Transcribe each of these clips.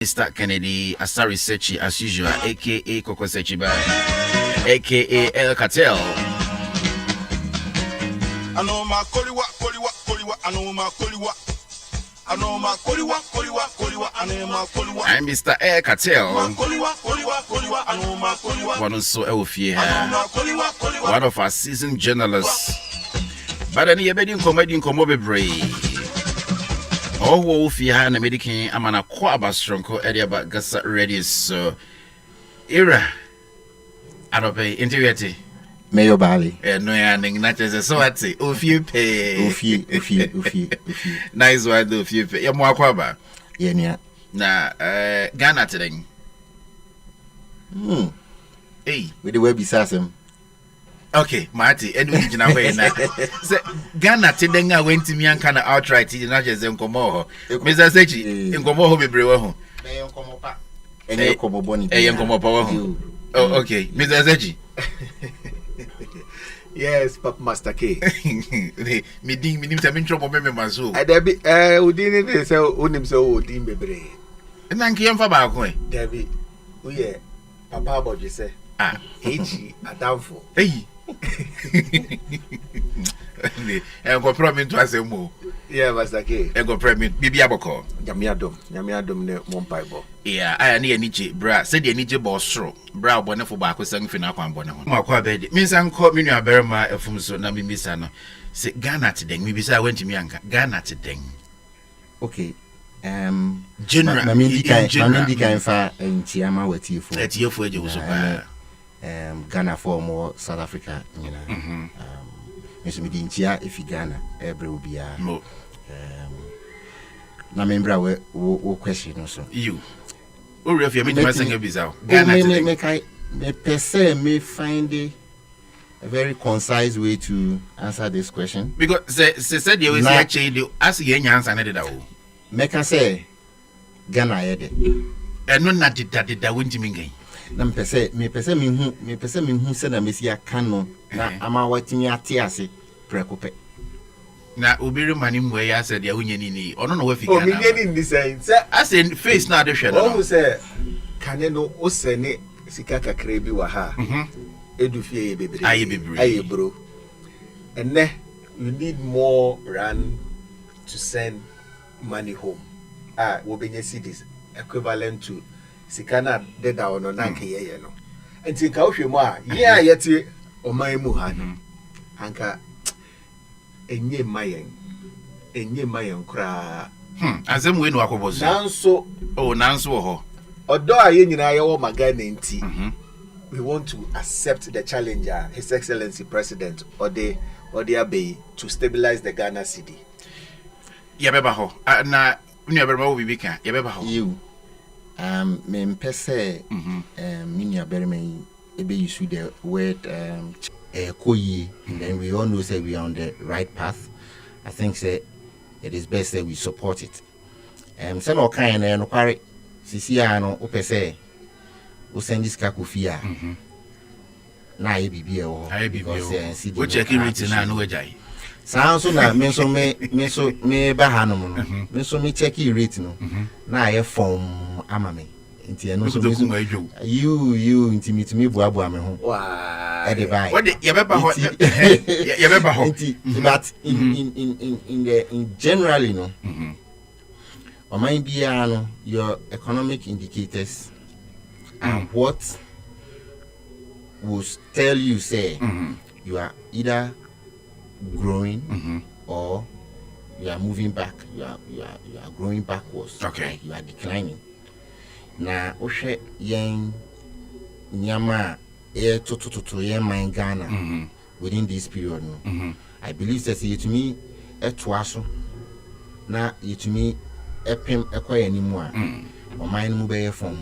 Mr. Kennedy Asari Sechi as usual, aka Coco Sechi Bar, aka El Cartel. Anoma Koliwa, Anoma Koliwa. Anoma Koliwa, Anoma Koliwa. I'm Mr. El Cartel. Koliwa, Anoma Koliwa. One also Elfie, one of our seasoned journalists. But any bedding comedy in Comobe. Oh, Wolfie and American, I'm an aquaba strong area about GHASA Radio. So, era. I don't pay integrity. Mayo Bali. No, and not as a so I'd say, if you pay. Nice one, do if you pay. You're more aquaba. Yeah. Now, Ghana today. Hey, with the web assassin. Okay, Marty, and we can away now. Ghana today, I went to me and kind of outright, not just in Comoho. Mr. Sechi, in Comoho, be brave. And you come upon it. Oh, okay, Mr. Sechi. Yes, Papa Master K. Me ding trouble, remember so. I Debbie, who didn't say, own himself, Dean Bebre. And then came for back way. Debbie, oh, yeah, Papa Bodge say, H. a downfall. Hey. And go promise to us more. Yeah, Master K. And go promise, Bibi Aboko. Yamiadum, ne Mompaibo. Yeah, I need a niche, bra, said you need your boss through. Bra, bonnet for back with some finna one bonnet. Marquа bed, Miss Uncle Minia Berma, a fumso, Nami Missano. Say Ghana today, maybe I went to Mianka, Ghana today. Okay. General, Mamindi can fire and Tiama with you for that year for you was Ghana for more South Africa, you know. Miss Midintia, if you Ghana, every will be a Namembra will question also. You. Oh, if you're making a bizarre, Ghana may per se may find a very concise way to answer this question. Because they said you was actually ask your answer and it all. Make I say Ghana ede. And no not that went to me. Me pese me hu se na mesia kano na ama watimi atiase prekope. Na obiru manim we ya said ya hunyeni ni. Ono no we figure. Oh, me in this say as in face na de hwe no. Oh say kane no o sene sika kakra bi wa ha. Edu fie bebre. Aye bro. And then you need more rand to send money home. Wo benye cities equivalent to sikana deda ono na nke ye no. Enti ka wo hwemu a ye yete oman mu ha no. Anka enye mayen kra. Azem we no akoboso. Nanso ho. Odo a ye nyina ye wo magana enti. We want to accept the challenger, His Excellency President Ode Abe, to stabilize the Ghana city. Yabeba ho. Na unyabeba wo bibika. Yabeba ho. You me mpese minya berme ebe use the word koyi, and we all know say we are on the right path. I think say it is best that we support it. Say no kind no pare sisi ano opese o send this kakofia na ye bibia wo because we check it na no ejai sound so na me ba hanom no me so me check rate no na ye form ama me nti no so you intimate me buabu ame ho wa e dey buy what ye beba ho but in generally no or mind bia no your economic indicators and what will tell you say you are either growing or you are moving back, you are growing backwards. Okay. Like you are declining. Na oshe yen nyama to yen my Ghana within this period no. I believe that you to me etwaso na you to me epem ekwa anymore. Or mine move from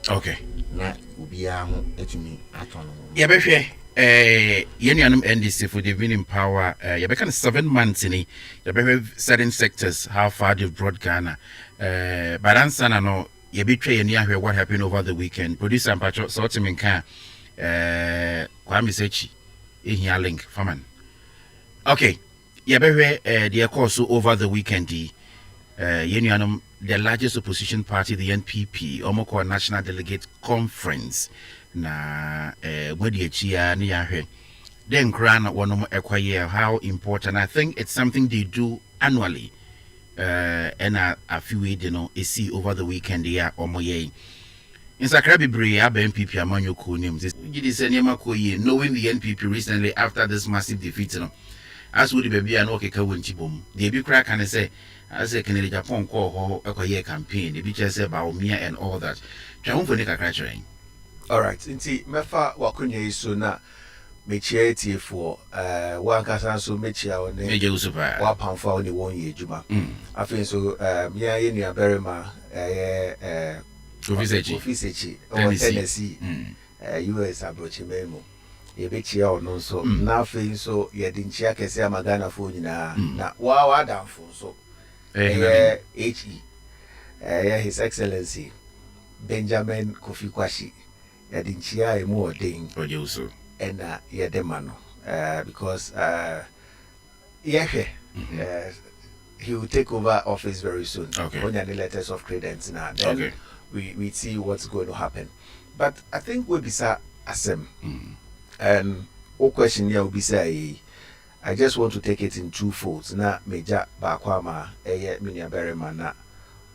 okay. Na ubia ho etumi atono. Yebehwe yenianum NDC for they've been in power yebeka 7 months in yebehwe certain sectors how far they've brought Ghana but answer na no yebetwe yeni ahwe what happened over the weekend producer Ampacho sort him in car Kwame Sechi ehia link faman okay yebehwe the course over the weekend yenianum the largest opposition party, the NPP, Omoko National Delegate Conference, na Mwediachia Niyahe. Then Grana one acquire how important. I think it's something they do annually. And a few you know, see over the weekend here or moye. In Sakrabi Bri, Abba NPP among your cool names. Knowing the NPP recently after this massive defeat, you know, as would be an okay Kawinchibum. The big crack and say, as a Canadian Japan call or a campaign, the bitches about Mia and all that. Traumfonica cratching. All right, inti mefa wakunya isu na mechieti for wankasa so mechia one Major Usupa wapamfa one 1 year juma. Afin so ya yenu aberema Ofisechi or Tennessee US abrochi memo. Ye bechia ono so na afin so ye dinchia kese amagana fo nyina na wa damfo so HE His Excellency Benjamin Kofi Kwashi yadinchia emu odin Ojusu and yademano because he will take over office very soon. Okay. On the letters of credence now. Then we see what's going to happen. But I think we'll be asem. And all question here will be say I just want to take it in two folds. Na meja bakwama minya beremana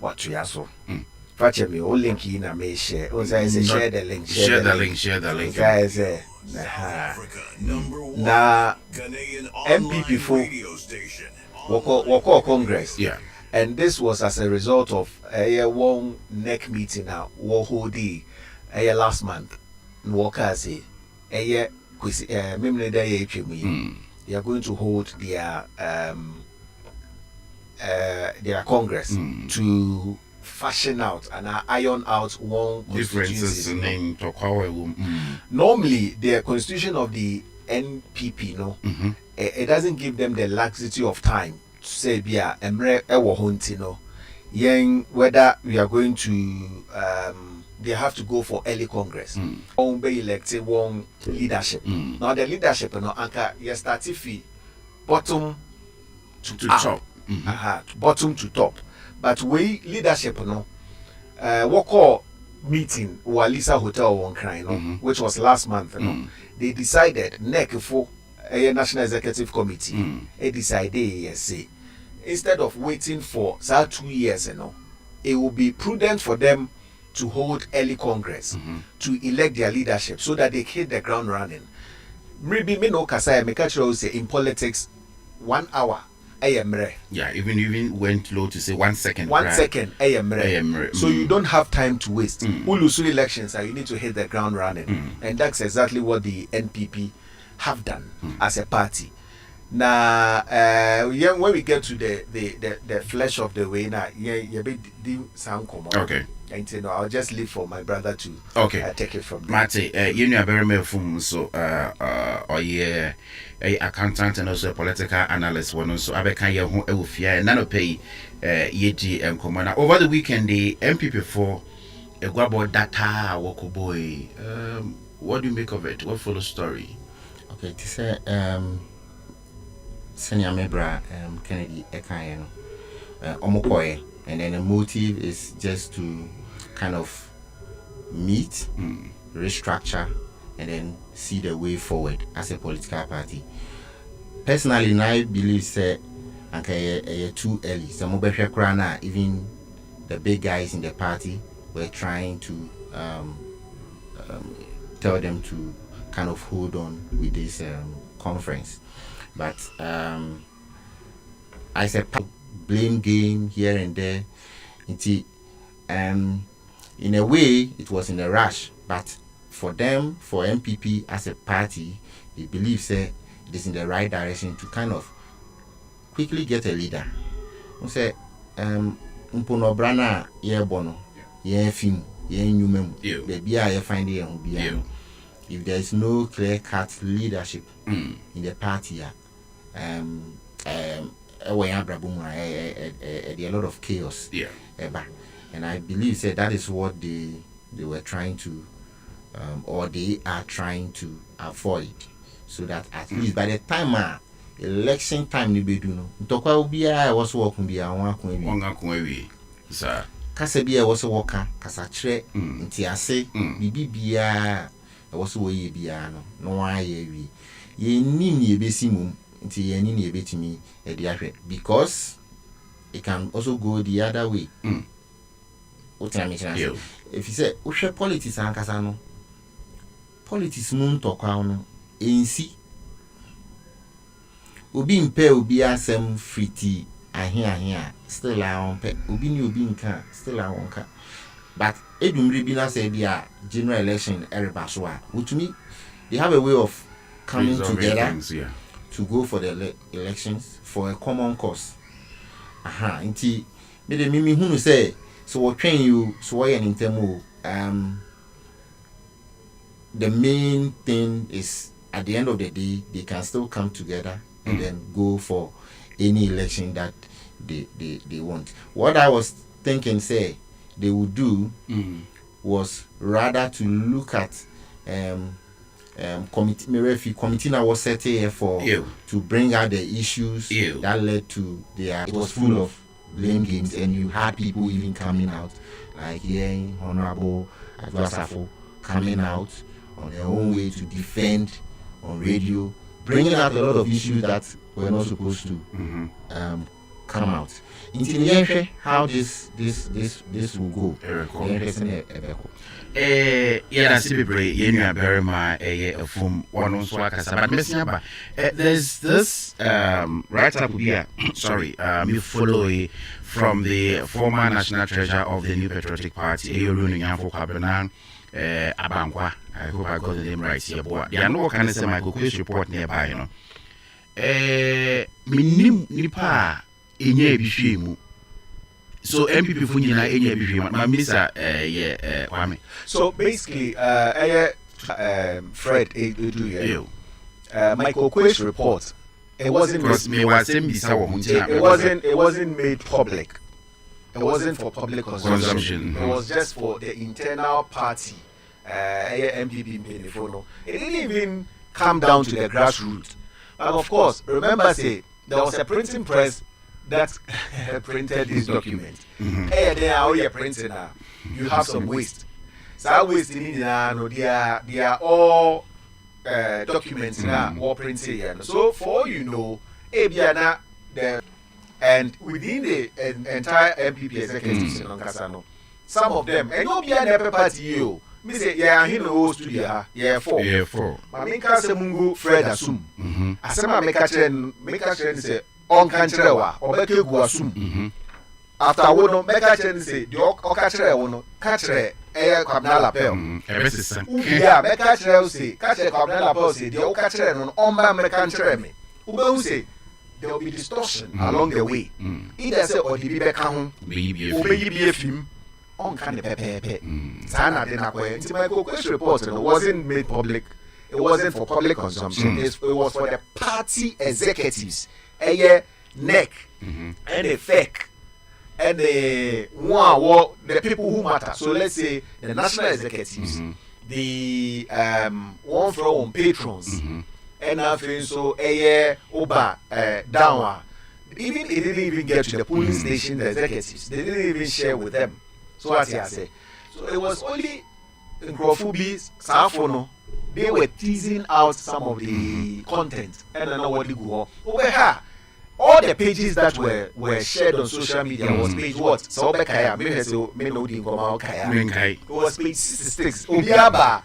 watu yaso. Fache me o link in a me share. O say share the link. Share the link. Guys, na MPP for Wako Congress. Yeah. And this was as a result of a one neck meeting now. Wohodi last month. Nwaka say they are going to hold their Congress to fashion out and iron out one differences in normally the constitution of the NPP it doesn't give them the laxity of time to say whether we are going to they have to go for early Congress be elected one leadership now the leadership anchor you start fee bottom to top bottom to top. But we leadership Wako meeting Walisa Hotel one crying which was last month they decided NEC for a National Executive Committee they decided say instead of waiting for 2 years it will be prudent for them to hold early Congress to elect their leadership so that they hit the ground running. Maybe me no kasaya me catch say in politics 1 hour yeah, even went low to say 1 second. 1 second, so you don't have time to waste. Ulusu elections, you need to hit the ground running, and that's exactly what the NPP have done as a party. Now, when we get to the flesh of the way, now, okay. And I'll just leave for my brother to take it from there. Mate, you know very much from so a accountant and also a political analyst one so abeka ho ewufia and nano pay yeti and command over the weekend the MPP4 a guabo data woko boy what do you make of it? What follow story? Okay, to say Senior Mebra Kennedy Ekayen Omokoye, and then the motive is just to kind of meet, restructure, and then see the way forward as a political party. Personally, I believe that too early. Some of the even the big guys in the party were trying to tell them to kind of hold on with this conference. But I said blame game here and there. In a way, it was in a rush, but for them, for MPP as a party, they believe say it is in the right direction to kind of quickly get a leader. We say, Mpono Brana ye bono, ye film, ye numem, baby I find it on if there is no clear-cut leadership in the party, there a lot of chaos. And I believe that that is what they were trying to, or they are trying to avoid, so that at least by the time election time, ni bedu no. Ntokwa ubi I was working be sir kasa bi e wo so woka kasa kire nti ase bibi bia e wo so wo ye bia no wa ye wi ye nim ye besi mum nti ye ni ye betimi e dia hwe because it can also go the other way. If you say we share politics and kasano politics mun tokwa no ensi obi mpe obi asem friti ahia still on pe obi ni obi nka still on ka but edumri bi na say bia general election everybody which me they have a way of coming together things, to go for the elections for a common cause. Inti me de mimi hunu say so what train you so why an intemo the main thing is at the end of the day they can still come together and then go for any election that they want. What I was thinking say they would do was rather to look at committee now was set here for to bring out the issues that led to their. It was full of blame games, and you had people even coming out, like hearing Honorable Adwasafo coming out on their own way to defend on radio, bringing out a lot of issues that were not supposed to come out. In the end, how this will go. There's this right up here. Sorry, you follow it from the former national treasurer of the New Patriotic Party, Abankwa. I hope I got the name right here. But there are no kind of semi-quiz report nearby, you know. Minim nipa enye bihwemu. So MPP funyina enye bihwemu. Ma Mr. Kwame. So basically Fred Michael Quay's report it wasn't made public. It wasn't for public consumption. It was just for the internal party. MPP. It didn't even come down to the grassroots. And of course, remember, say there was a printing press that printed this document. Hey, they are all your printing now. You have some waste. So waste in India, they are all documents now, all printed. So for you know, and within the entire MPP executive in Kasano, some of them, and you'll be an upper party, you. Me say, yeah, he no studio, yeah, four. My main cousin Mungu Fred Asum. Asema make a trend say, on Cancherewa, or make you go assume. After I would not make a trend say, the Ocatre will catch a Cabnala Pel. Yeah, make a trend say, catch a Cabnala Pel say, the Ocatre on Omba Mecantreme. Uba say, there will be distortion along the way. Either say, or the Bibecam, maybe a film. On kind of pepe. Sana Denakwe. It's my question report. It wasn't made public. It wasn't for public consumption. It was for the party executives. A neck and a fake and the people who matter. So let's say the national executives, the one from patrons, and I feel so Oba Dawa. Even it didn't even get to the police station, the executives. They didn't even share with them. So what I say. So it was only in Crofubis, Safono, they were teasing out some of the content and I know what they go over. All the pages that were shared on social media was page what? So Bekaya, maybe so may know the Kaya. It was page 66. Obiaba.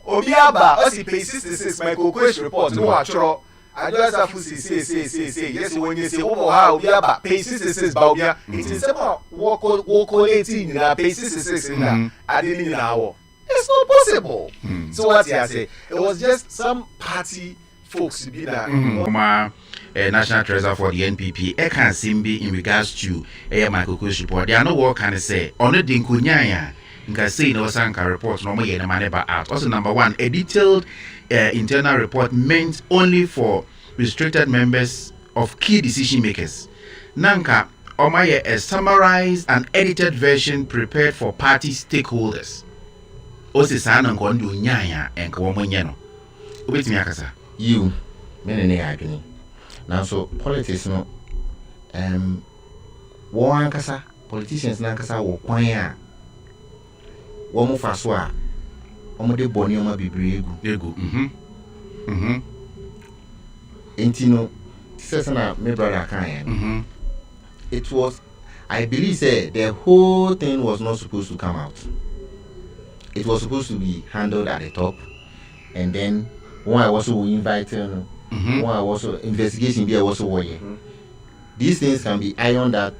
Obiaba, also page 66, Michael Quay's report. No actual. I just have to say, yes, when you say, oh, how we are pay 66 Baubia, it is about walk 18 in a pay 66 in a I didn't in an hour. It's not possible. So what I say, it was just some party folks be that. National treasurer for the NPP, Ekan Simbi in regards to Michael Quay's report. There are no what can I say on the Dinkunyaya. Nka say no Sanka report no more yena maneba out. Also number one, a detailed internal report meant only for restricted members of key decision makers. Nanka Omaye a summarized and edited version prepared for party stakeholders. Osi sana nkondu nyanya enka womonyeno. Obetimi akasa. You mene ne adwene. Now so politics no wɔn ankasa politicians nankasa wɔ kwan a wɔn fa so a wɔn de bɔ nneɛma bebree egu enti no sɛ na me brother kan yɛn it was, I believe the whole thing was not supposed to come out. It was supposed to be handled at the top, and then one I also invite one I also investigation be also warrior. These things can be ironed out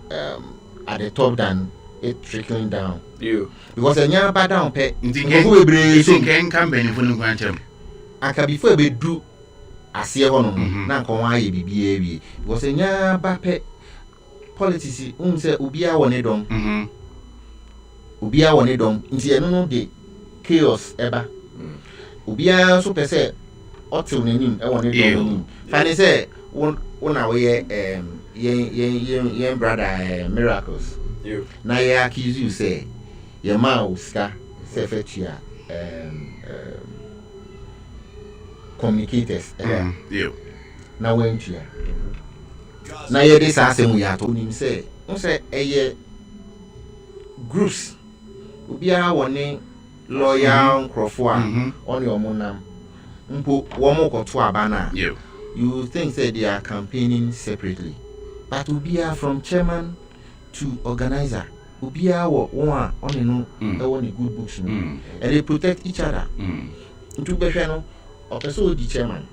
at the top than it trickling down. Because a young bad down pay. Can come benefit I can before be do a see one na konwa be because a young bad pay politics say ubia wone dom. Ubia wone dom nti eno no de chaos eba. Ubia so pese otil nenim e wone dom. Fani say una we yen brother miracles. Na ye accuse you say your mouth ska say fetua communicators na wentua na ye this asem ya to nim say eye groups obiara woni loyal crofo a on your monam mpo wo mo koto aba na you think say they are campaigning separately, but obiara from chairman to organizer obiara one on no e won good books and they protect each other into behwe no opeso di chairman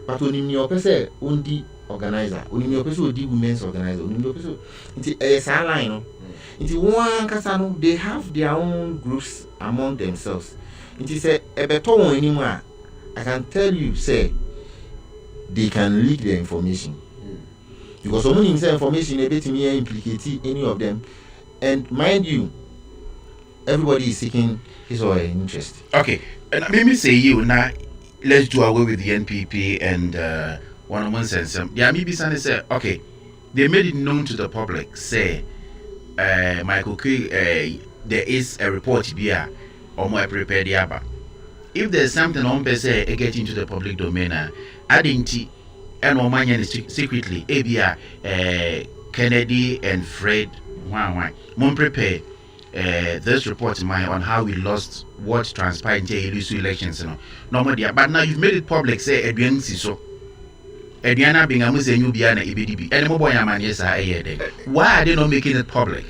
but onimi opese ondi organizer onimi opese odi women's organizer onimi opese nti sa line no nti one kasa no they have their own groups among themselves nti say ebeto won animu a I can tell you say they can leak the information because someone himself information a bit me implicate any of them, and mind you everybody is seeking his or her interest. Okay, and maybe say you now let's do away with the NPP and one sense. Yeah, maybe somebody say okay, they made it known to the public. Say, Michael K. There is a report here, or more prepared yaba. If there's something on say get into the public domain, adding and Omanian secretly, ABR, Kennedy and Fred, Mon prepare this report in mind on how we lost what transpired in the elections. Normally, but now you've made it public, say, Edwin Siso. Edwiana being a Muslim, you be an EBDB. And more boy, man, yes, why are they not making it public?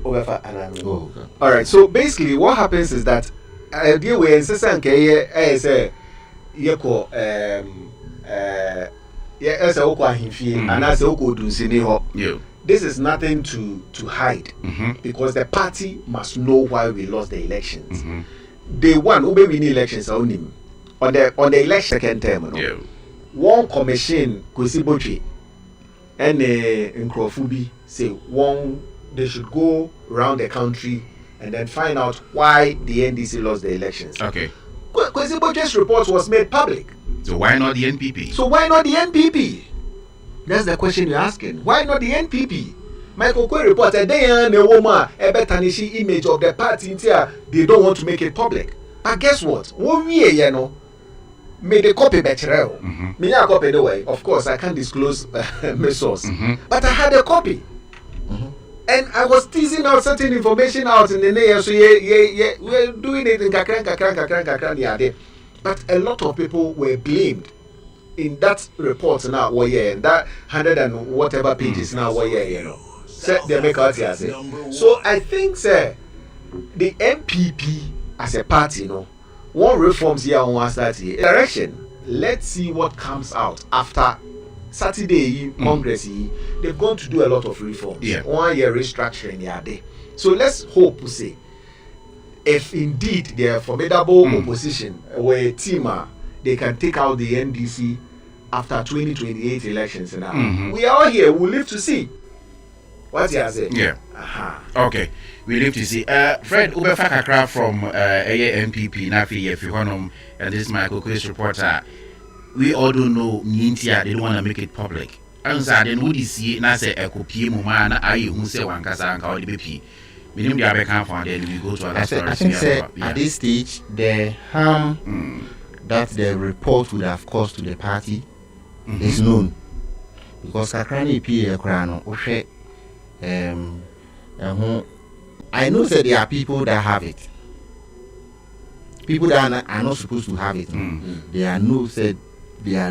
All right, so basically, what happens is that deal with Sessan Kay as a Yako, as a Okwa Hinfi, and as a Oko Dunsiniho. This is nothing to hide because the party must know why we lost the elections. They won, who win elections on him on the election second term. One commission, Kosibochi, and Nkrofubi say one they should go around the country and then find out why the NDC lost the elections. Okay. Kosibochi's report was made public. So why not the NPP? That's the question you're asking. Why not the NPP? Michael Kwe reported they are a woman a betanishi image of the party until they don't want to make it public. But guess what? 1 year, you know, made a copy better. Me a copy anyway. Of course, I can't disclose my source, but I had a copy. And I was teasing out certain information out in the near. So yeah, we're doing it in kakran. But a lot of people were blamed in that report now. And that 100 and whatever pages now. You know, set the make out here. So I think, sir, the MPP as a party, you know, one reforms here on one start here. Direction. Let's see what comes out after Saturday Congress. They're going to do a lot of reforms. 1 year restructuring there. So let's hope, say, if indeed they are formidable opposition, where a team they can take out the NDC after 2028 elections. Now we are all here. We'll live to see. What you say? Yeah. Okay. We live to see. Fred Ubefakakra from MPP Nafi Efihonom, and this is Michael Quiz reporter. We all don't know Nintia, they don't want to make it public. And so then would you see Nasa Ekopi Mumana, I who say one Kazanka or the BP. Minimum the Abekan found, then we go to another story. I think at this stage, the harm that the report would have caused to the party is known. because kakrani pie krano ohwe I know that there are people that have it. People that are not supposed to have it. There are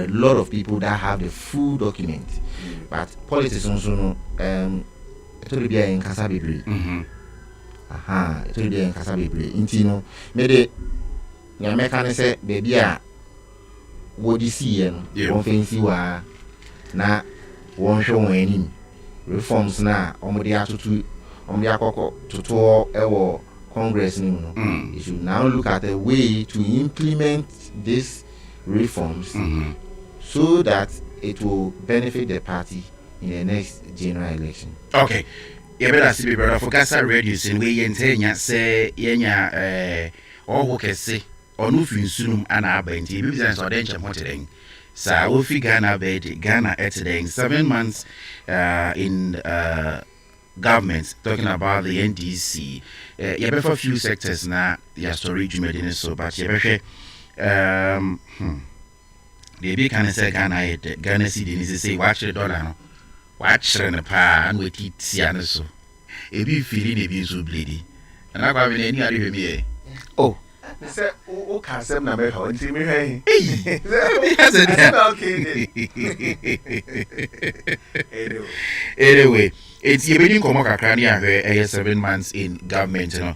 a lot of people that have the full document. But politics also it will be in GHASA Bebre. It will be in GHASA Bebre. Intino, maybe the American say, baby, what you see, one fancy wa na one show any reforms na omodia to Congress. You should now look at a way to implement these reforms so that it will benefit the party in the next general election. Okay. You better see, brother, for GHASA Radio, saying we yenya say yenya or who can say or no sunum and abenti business or denture motoring. Sa Ofi Ghana bed Ghana at 7 months in government talking about the NDC. You have a few sectors now, your storage made so, but you have the big can say Ghana city is say, watch the dollar, watch the pa, and with it, so. If you feeling a bit so bleedy, and I got any other me. Oh, they say, oh, can't say, number, how intimate me, hey, anyway. It's a building come here 7 months in government, you know.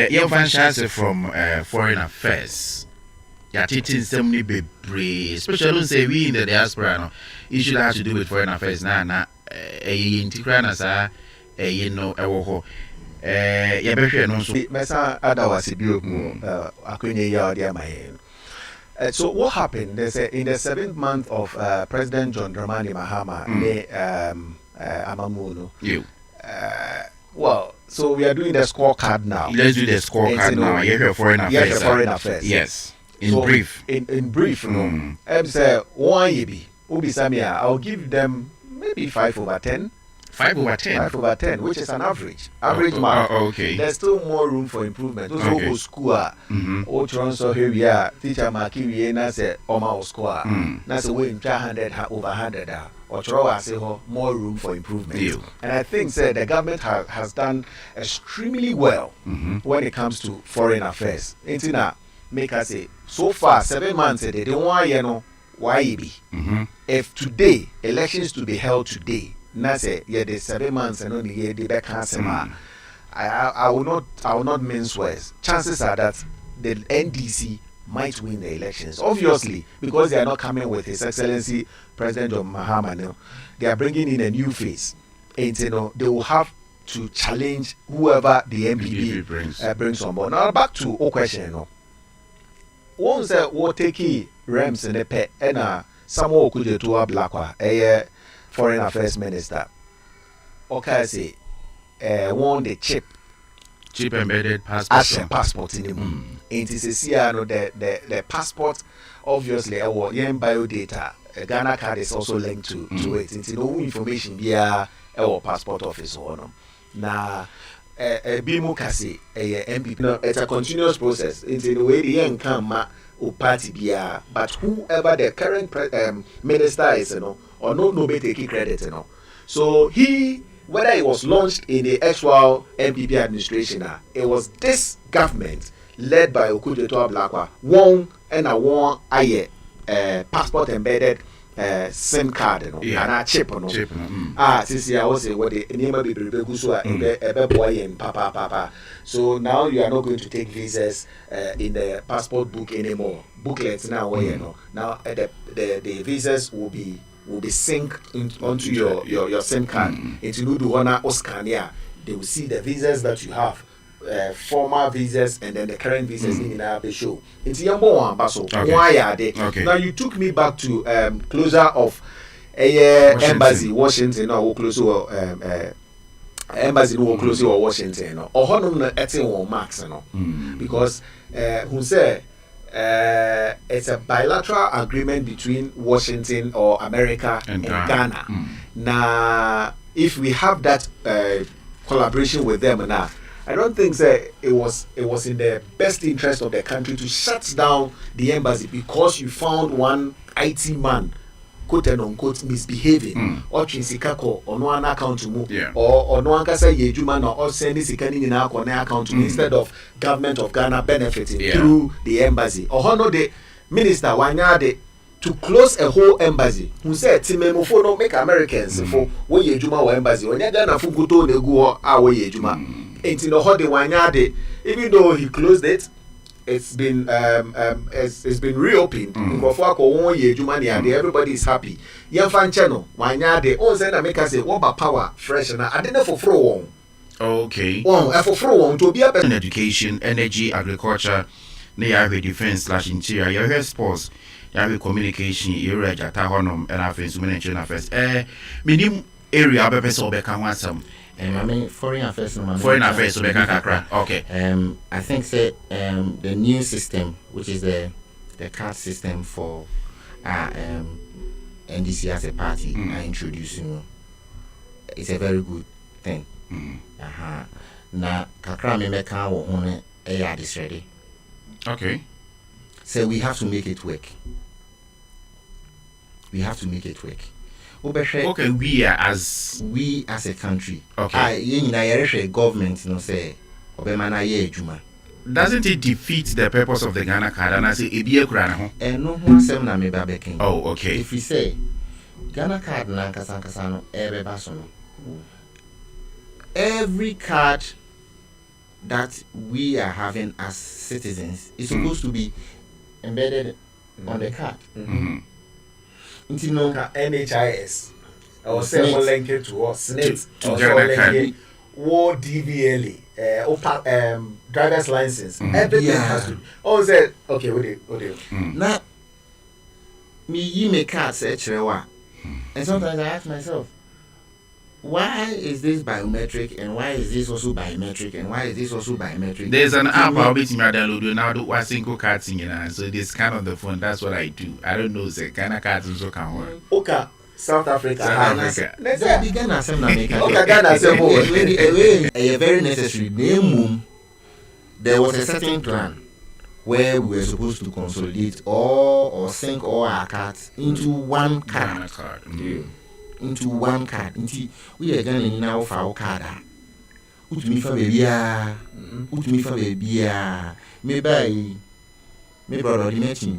Your franchise from foreign affairs. Yeah, teaching some new baby, especially say we in the diaspora, no. It should have to do with foreign affairs. Na integrana sa you know yeah, better no so. Mesa adawasi bio akwenye ya dia my. So what happened? They say in the 7th month of President John Dramani Mahama, Amamuno. Well, so we are doing the scorecard now. Let's do the scorecard now. You foreign affairs. Yes, foreign affairs. Yes. In brief. In brief, no. Say 1 yebi. Ubi Samia, I'll give them maybe 5/10. 5/10. 5/10, which is an average mark. Okay. There's still more room for improvement. Those who go school, so here we are. Teacher Maki na say Oma school. Na say we 100 over 100. Or say more room for improvement. And I think the government has done extremely well when it comes to foreign affairs. Intina make us say so far 7 months they don't want why be. If today elections to be held today. Na say the 7 months and only the back I will not mince words. Chances are that the NDC might win the elections. Obviously, because they are not coming with His Excellency President John Mahama. They are bringing in a new face. And they will have to challenge whoever the MPP brings on board. Now back to our question. One say what take Rams in the pet and someone could do a black a foreign affairs minister. Okay, say one the chip embedded passport in him. It is the passport obviously our bio data. Ghana card is also linked to it. It's no information via our passport office or now. Bimu kasi MPP. No, it's a continuous process. It's in the way the young come party bia, but whoever the current minister is, or no take credit, So he, whether it was launched in the actual MPP administration, it was this government led by Okujeto Ablakwa, one passport embedded SIM card, and a chip, since I was what the name of the papa. So now you are not going to take visas in the passport book anymore. Booklets now, now the visas will be synced onto your SIM card. Into Luduana or Scania, they will see the visas that you have. Former visas and then the current visas in our show. It's Yambo Basso. Why are they? Now you took me back to closer of embassy Washington or closer embassy no closer or Washington or honor etin or max because who say it's a bilateral agreement between Washington or America and Ghana. Now if we have that collaboration with them now, I don't think that it was in the best interest of the country to shut down the embassy because you found one IT man quote and unquote misbehaving or chinsika or no an account to move Yeah. or no ankasa ye juma no or send this in our account to instead of government of Ghana benefiting through the embassy or hono the minister wanyade to close a whole embassy who said timemo for no make Americans for we ye juma or embassy when ya Ghana fuguto nego our ye juma ain't no ho de wanyade even though he closed it. It's been reopened. Everybody is happy. Yan channel. Wanya de on send make us say what about power fresh and I didn't for throw. Okay. For throw to be a In education, energy, agriculture, near defense/interior, your sports, your communication, your jata honum, and our friends, human affairs. Minimum area of a so become some. I mean, foreign affairs. So okay. I think the new system, which is the card system for NDC as a party, are introducing. It's a very good thing. Now, kakra me meka wo hone is ready. Okay. So we have to make it work. Okay, we as a country. Okay. Government, say, obemana ye juma. Doesn't it defeat the purpose of the Ghana card? And I say, no one sem na me babeking. Oh, okay. If we say Ghana card na kasano ebe basono. Every card that we are having as citizens is supposed to be embedded on the card. NHIS. I was saying we'll link it to us. To Ghana card. War DVLE, driver's license. Everything has to. Oh, said okay. What do? Now, me make cards search and sometimes I ask myself, why is this biometric and why is this also biometric and why is this also biometric? There's an app I'll be download now. Do one single card thing, so this kind of the phone. That's what I do. I don't know. Say Ghana cards also can work. Okay, South Africa. That began as a make. Okay, Ghana a very necessary name. There was a certain plan where we were supposed to consolidate or sync all our cards into one card. Into one card. We are going to now for our card. Utumi fa baby. Me brother the matching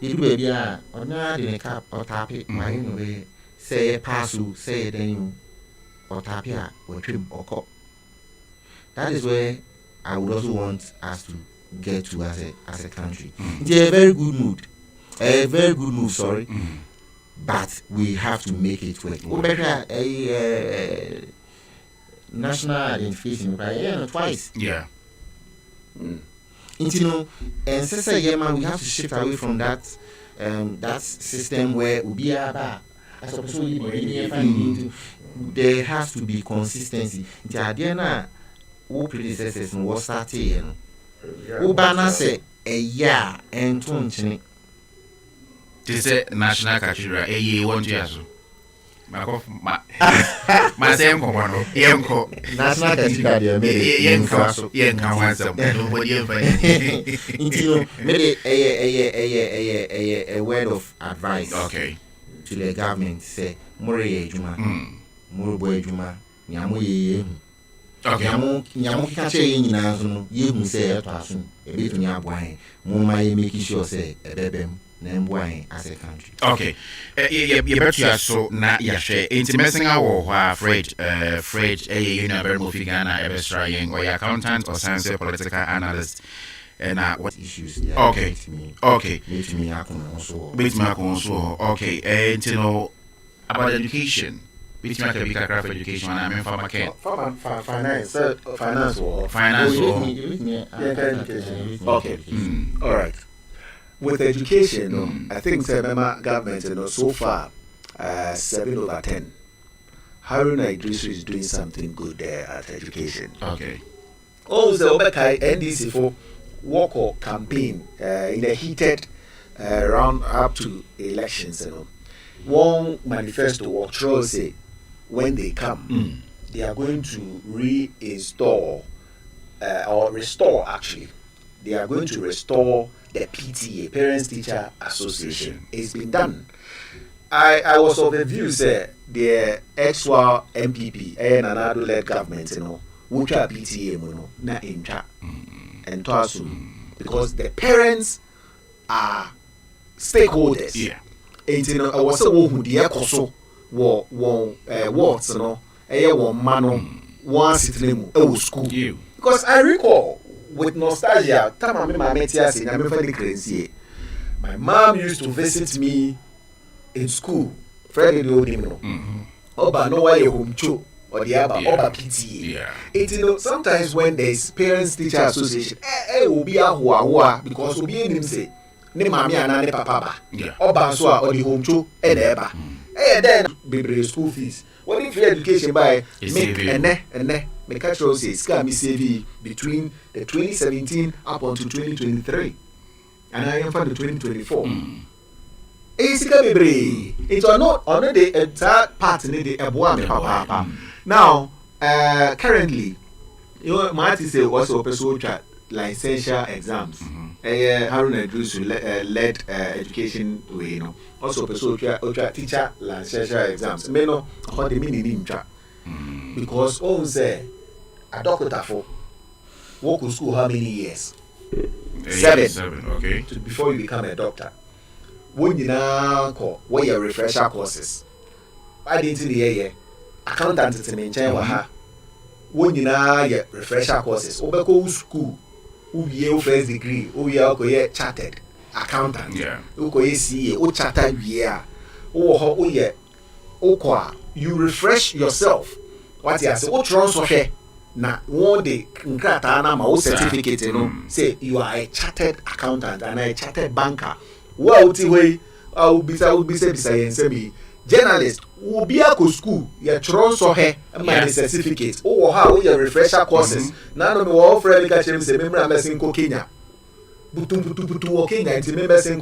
you baby on the cap or tap it. My way say pass say then or tap ya or trim or cop. That is where I would also want us to get to as a country. It's a very good mood. Sorry. But we have to make it work. National identification twice. Yeah. And we have to shift away from that system where there has to be consistency. Who predecessors was starting. Ubana say a year and 20. This is national cathedral. Want to ask my same company. National cathedral. Maybe a word of advice. Okay. To the government say, Murray Juma, Murboy Juma, Yamu. Okay. Yamu catch in Nazo, you say a person, a bit on your wine, Mumma making sure say a baby. As a country. Okay. You bet you are so na ya share. Intimacy our Fred very movie Ghana trying or your accountant or science political analyst and what issues okay. Okay. Meet me also. Okay. And you know about education. Which make a big craft education and I mean finance. Okay. All right. With education, I think the government, so far, 7/10. Haruna Idris is doing something good there at education. Okay. Also, NDC for walk campaign in a heated round up to elections. One manifesto or troll say when they come, they are going to reinstall or restore actually they are going to restore the PTA, Parents Teacher Association. It's been done. I was of the view say the ex-war MPP and another led government, you know, which are PTA, you know, na incha and toasu, because the parents are stakeholders. Yeah. And you know, I was saying who the ekoso words, you know, one man, one sitting in school. Because I recall with nostalgia, time I my metias in American crazy. My mom used to visit me in school. Friday the old no. Oba no why home cho or the other Oba PTA. Yeah. It you know sometimes when there's parents teacher association, will be a hua because will be him say ne mami ana ne papa ba. Yeah. Oba so or the home cho eba. Then baby school fees. What if your education by make and make catch say scam save between the 2017 up until 2023 and I am for the 2024. It's not the entire part in the papa. Now, currently, you know, Marty say also pursue licensure exams. Haruna Idris led education way, you know. Also pursue teacher licensure exams. Me no how the meaning because all say a doctor for work in school how many years? 7. Okay. Before you become a doctor. When you now call what your refresher courses. I didn't hear accountant to maintain her. When you now your refresher courses, Obeko school, who ye first degree, who ye chartered accountant, who ye CA, who chartered year, oh ye, you refresh yourself. What you say, what transfer? Now, one day, my certificate, you know, say you are a chartered accountant and a chartered banker. Well, I will be saying, me journalist will be at school, your transfer here, and my certificate. Oh, how your refresher courses. None of the all friendly catchers, remember, I'm messing Kenya. Butu Kenya, and remember saying,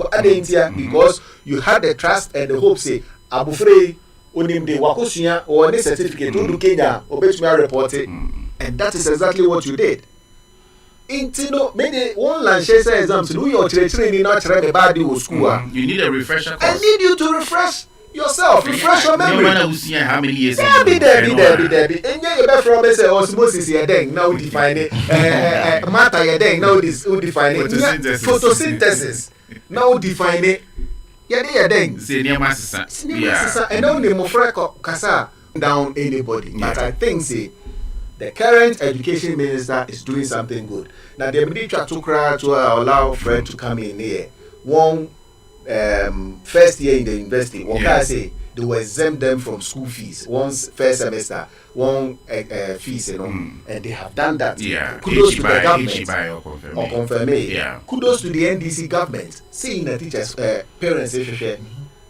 because you had the trust and the hope, say, Abu Frey, Unim de Wakusia, or any certificate to Kenya, or bet me report it. And that is exactly what you did. Intino, maybe one Lanchester exam to do your training, not the body of school. You need a refresher course. I need you to refresh yourself, refresh your memory. No matter who's here, how many years? Be there. And you better from say osmosis here, then now define it. Matter here, then now this who define it. Photosynthesis. Now define it. Yeah, then. Say near master. Yeah. And now the mofreko kasa down anybody. But I think say. The current education minister is doing something good. Now, the minister to allow Fred to come in here. One first year in the university, what can I say? They will exempt them from school fees. Once first semester, one fees, you know, and they have done that. Yeah. Kudos to the government. Or confirm it. Yeah. Kudos to the NDC government. Seeing the teachers, parents,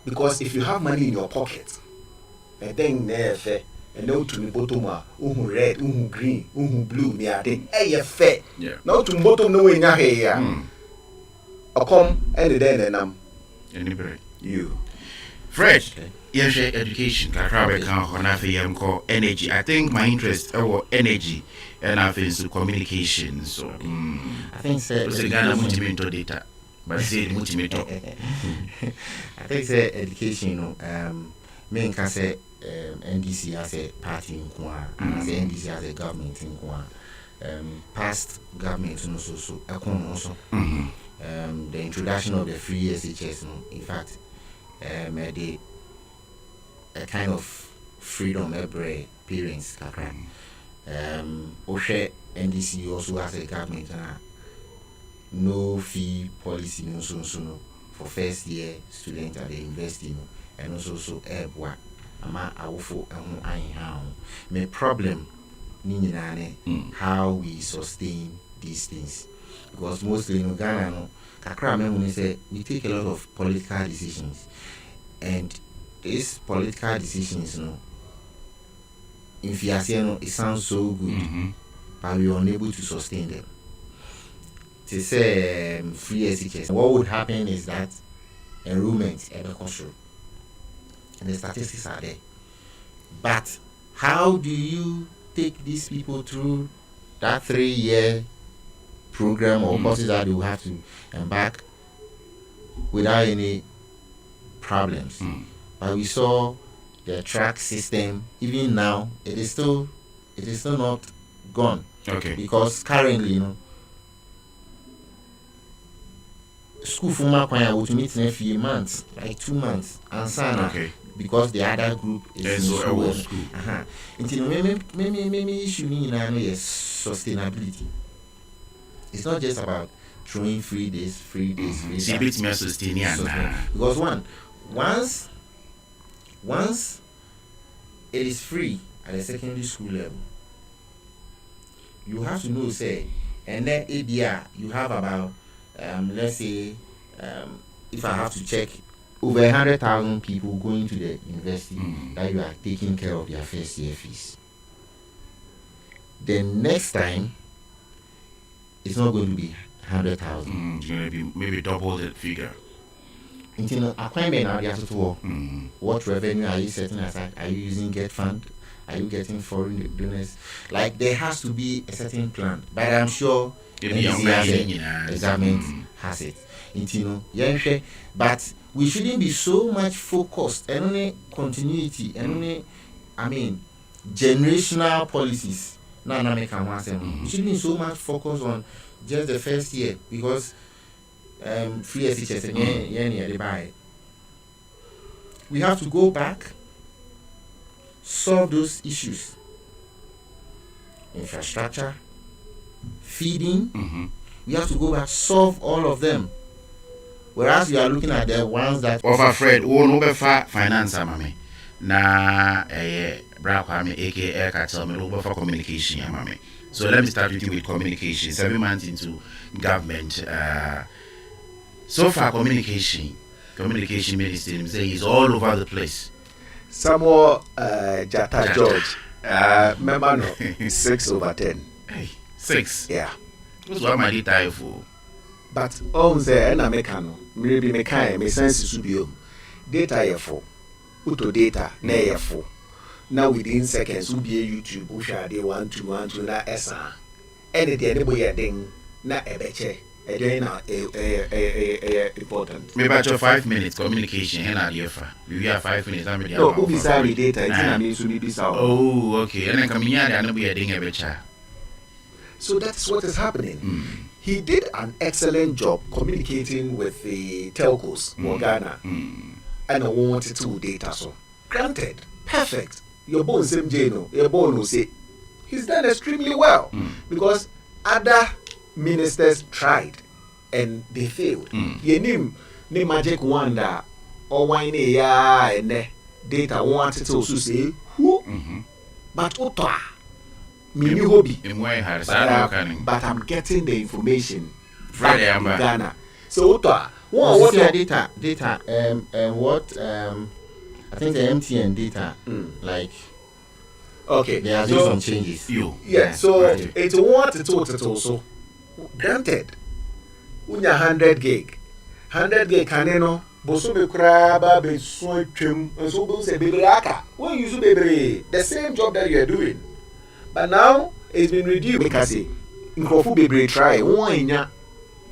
because if you have money in your pocket, and then and now to me bottom red, green, blue, me I think fair. Yeah. Now to bottom no in your hair. I come and then anybody. You. Fred, yes, education. Energy. I think my interest or energy and I think communication. So I think so Ghana multimeter data. But say multimeter. I think say education, me can say NDC as a party in Kwa, and as NDC as a government in Kwa. Past government also the introduction of the free SHS, in fact, a kind of freedom every parents. Oshe NDC also has a government no fee policy for first year students at the university, and also work. Ama awofo ehun anha me problem ni nyinane how we sustain these things, because mostly in Ghana no kakra me say we take a lot of political decisions, and these political decisions in Fiasiano it sounds so good, but we are unable to sustain them. To say free SHS, what would happen is that enrollment and the statistics are there. But how do you take these people through that 3-year program or courses that they will have to embark without any problems. But we saw the track system. Even now, it is still not gone. Okay. Because currently, school for my will to meet in a few months, like 2 months, and sign. Okay. Because the other group is in school. Maybe issue is sustainability. It's not just about throwing free days. Because once it is free at the secondary school level, you have to know, say, and then ABR, you have about, let's say, if I have to check, over 100,000 people going to the university that you are taking care of their first year fees. The next time, it's not going to be 100,000. It's going to be maybe double the figure. What revenue are you setting aside? Are you using Get Fund? Are you getting foreign donors? Like, there has to be a certain plan. But I'm sure examination has it. But we shouldn't be so much focused and only continuity and only, generational policies. We shouldn't be so much focused on just the first year, because free SHS and we have to go back, solve those issues. Infrastructure, feeding, we have to go back, solve all of them. Whereas we are looking at the ones that over Fred, no befa finance mame. Na bra kwa me aka Cartel me over for communication mame. So let me start with you with communication. 7 months into government, so far communication ministry say is all over the place. Samuel Jata George, remember no 6/10. Hey, 6. Yeah. What's what my data for? But on the and Americano, maybe me sense subio. Data yefo. Uto data na yefo. Now within seconds will be a YouTube which are they 1 2 1 2 na esa. Any day anybody ding na ebeche. Important. Maybe about your 5 minutes communication and adiefa. We have 5 minutes. No, who beside data? Oh, okay. And then coming here, they are not be a ding ebecha. So that's what is happening. He did an excellent job communicating with the telcos for Ghana, and I wanted to data. So, granted, perfect. Your bone same Jano, your bone will say he's done extremely well because other ministers tried and they failed. Ye name magic wonder or wine ya and data wanted to also say who, but Otta. Me hobby, but I'm getting the information from Ghana. So what data? What I think the MTN data, like okay, there are some changes. So it's what it's also granted. Unya 100 gig kaneno. Boso be kraba be so twem so bo say bebre aka. When you use bebre, the same job that you are doing. But now it's been reduced because Nkofu Bebre try one,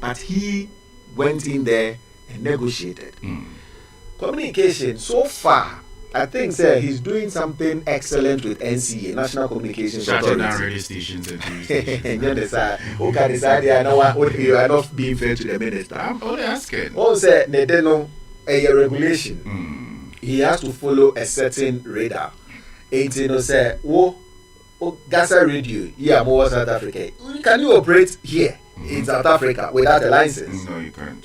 but he went in there and negotiated. Communication so far, I think he's doing something excellent with NCA, National Communications Authority. Shutting down radio stations and TV stations. Who can decide? I know what you are not being fair to the minister. I'm only asking. One said, "Nedeno a regulation. He has to follow a certain radar." 18 say, "Wo." GHASA Radio, yeah, more South Africa. Can you operate here in South Africa without a license? No, you can't.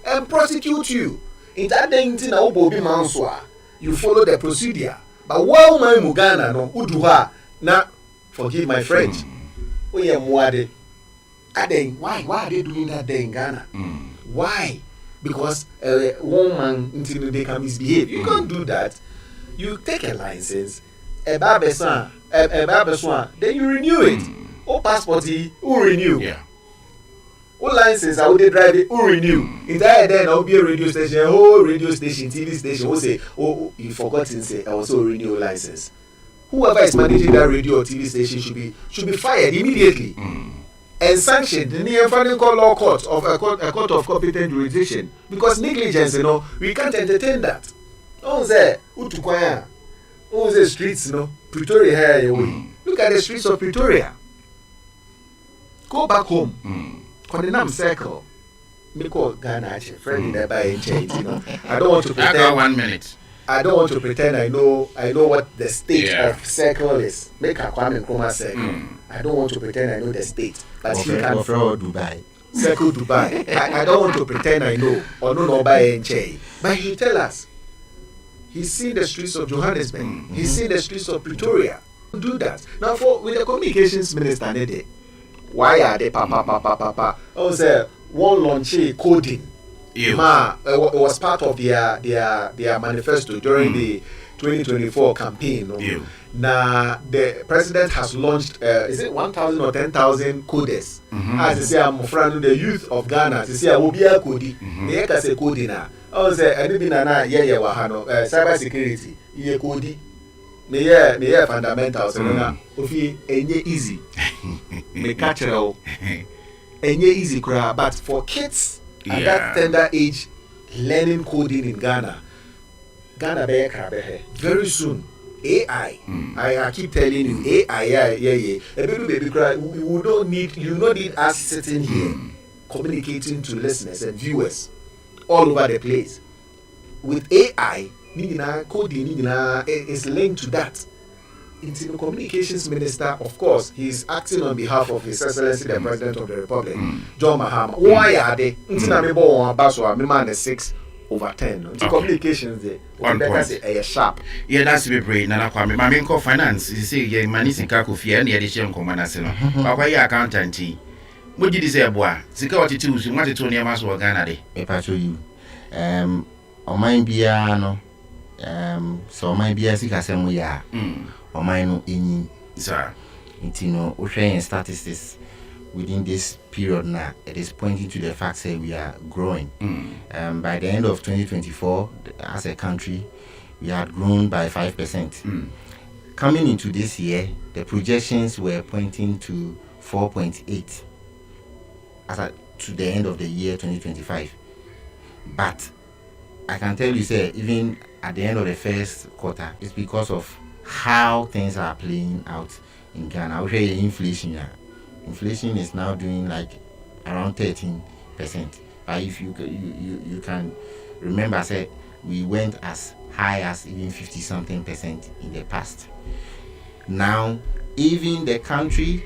And prosecute you. In that day, you follow the procedure. But while my Mugana no Uduha, now forgive my French. Why are they doing that there in Ghana? Why? Because one man until they can misbehave. You can't do that. You take a license. Then you renew it. Or passport, you renew. Yeah. Or license, I would drive it, or renew. In that then I'll be a radio station, TV station will say, oh, you forgot to say I also renew license. whoever is managing that radio or TV station should be fired immediately and sanctioned in the law court of a court of competent jurisdiction, because negligence, we can't entertain that. Who's the streets, Pretoria here. Look at the streets of Pretoria. Go back home. Condemn circle. Me call Ghana, friend there by change. I don't want to pretend. I got 1 minute. I don't want to pretend I know what the state of circle is. Make a Kwame Nkrumah circle. I don't want to pretend I know the state. But he can Dubai. Circle Dubai. I don't want to pretend I know or no by NJ. But he tell us. He's seen the streets of Johannesburg. He's seen the streets of Pretoria. Do that. Now with the communications minister, why are they papa? Oh, say one launch coding. It was part of their manifesto during the 2024 campaign. Now the president has launched is it 1,000 or 10,000 coders. As I say, I'm friend the youth of Ghana. As I say, I will be a coding. They can say coding now. I say anything na cyber security. Ye coding. Me fundamentals. Ofi enye easy. Me catch it all. Enye easy cry, but for kids at that tender age learning coding in Ghana be very soon. AI. I keep telling you, AI, baby cry. You don't need us sitting here communicating to listeners and viewers all over the place. With AI, coding is linked to that. It's the communications minister, of course, he's acting on behalf of His Excellency the President of the Republic, John Mahama. Why are they? It's 6/10. The communications there. On point. Sharp. Yeah, that's the brain. Nana Kwame. Mami nko finance. You see, yeah, money sika kufia. Ni yadi share nko manaseno. Kwa ya accountant. Moji di se boa. Sika wati tu usu. Mwati tu ni amaso wa Ghana de. Epacho you. Omain biya no. So omain biya sika semu ya. Omain no enyi. Sir. Intino ushare statistics. Within this period now, it is pointing to the fact that we are growing. By the end of 2024, as a country, we had grown by 5%. Coming into this year, the projections were pointing to 4.8 to the end of the year 2025. But I can tell you, sir, even at the end of the first quarter, it's because of how things are playing out in Ghana. I will say inflation. Inflation is now doing like around 13%. But if you can remember, say we went as high as even 50-something% in the past. Now, even the country,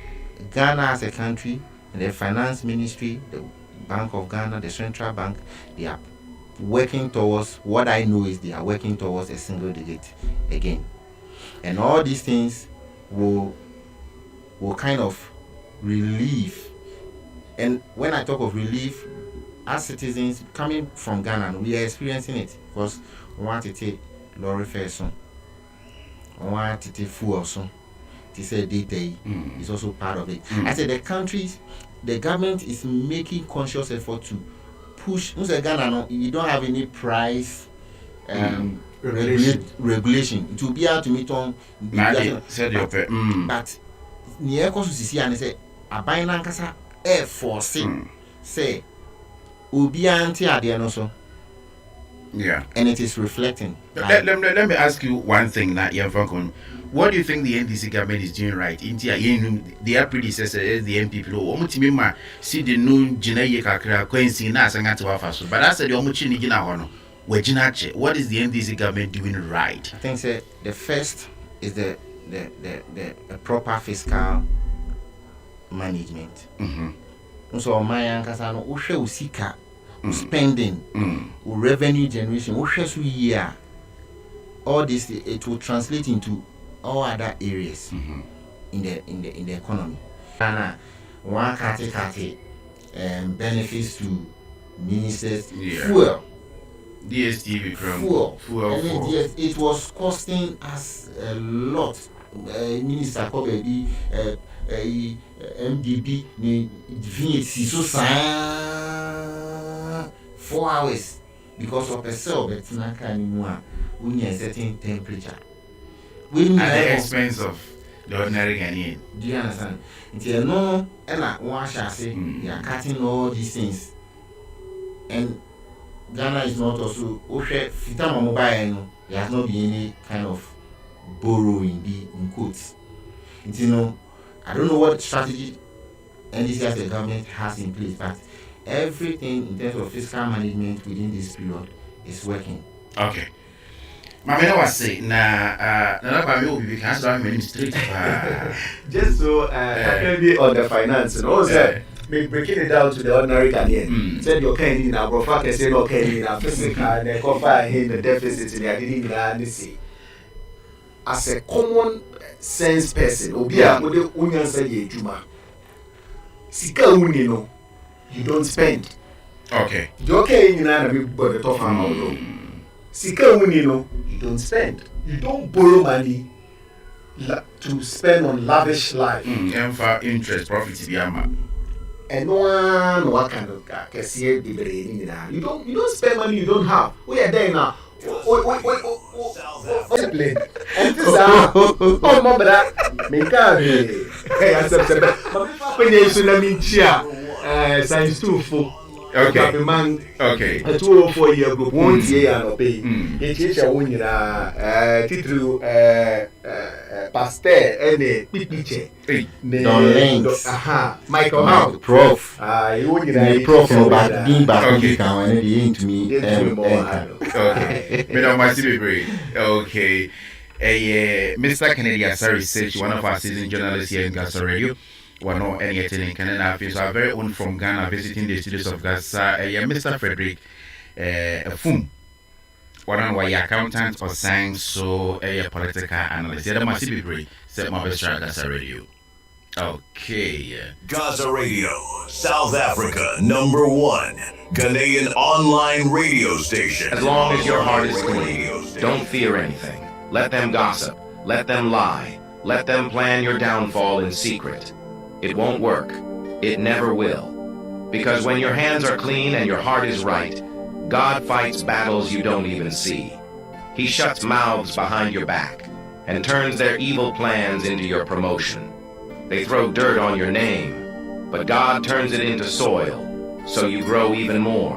Ghana as a country, the finance ministry, the Bank of Ghana, the central bank, they are working towards, what I know is they are working towards a single digit again. And all these things will kind of relief. And when I talk of relief, as citizens coming from Ghana, we are experiencing it because we want to take lorry fare soon, we want to take fuel soon. To say data is also part of it. I said the government is making conscious effort to push. Ghana, you don't have any price regulation. It will be able to meet on. But near Kosusi and say aban nankasa air force say obi anti ade no so. Yeah. And it is reflecting. Let me ask you one thing now, what do you think the NDC government is doing right? Their predecessor, the NPP, see the new Jinaye Kakra, Quincy, Nasangatu Afaso. But I said, what is the NDC government doing right? I think the first is the proper fiscal management. So my ankasano ushe usika spending revenue generation ushe year, all this it will translate into all other areas in the economy. One kati benefits to ministers, fuel. DSTV fuel. And it was costing us a lot. Minister Kobe, MDB, so 4 hours because of a cell, but not anymore. We need a certain temperature. at the expense of the ordinary Ghanaian. Do you understand? It's no, and I say they are cutting all these things, and Ghana is not also Fitama mobile. There has not been any kind of borrowing in quotes. And I don't know what strategy NDC as the government has in place, but everything in terms of fiscal management within this period is working. Okay. Mamela was saying, just so maybe on the finance, and also breaking it down to the ordinary Ghanaian. Said you're paying in our profile, say no paying in our physical, and then cover in the deficit in the identity. As a common sense person, Obia would the union say ye juma. Sika unino, you don't spend. Okay. You're okay in an but the top amount. Sika unino, you don't spend. You don't borrow money to spend on lavish life. And for interest, profit, Yama. And no one what kind of car can see it be you don't spend money you don't have. We are there now. Discipline. And this oh mom that me carry. Hey, I said when you tsunami chia science 2 for okay. Man, okay. A 204 year group, 1 year and pay. He teacher won title pastor and a teacher. Don Links. Michael Howe, Prof. You won Prof. But being back can into me. Okay. Me no must be brave. Okay. Mr. Kennedy Asari says one of our seasoned journalists here in GHASA Radio. One or any attending Canada office are very own from Ghana visiting the studios of GHASA. Mr. Frederick Fum. One on why accountant or science so a political analyst. The must be brave. Set my best GHASA Radio. Okay. GHASA Radio, South Africa, #1 Ghanaian online radio station. As long as your heart is clean, don't fear anything. Let them gossip. Let them lie. Let them plan your downfall in secret. It won't work. It never will. Because when your hands are clean and your heart is right, God fights battles you don't even see. He shuts mouths behind your back and turns their evil plans into your promotion. They throw dirt on your name, but God turns it into soil, so you grow even more.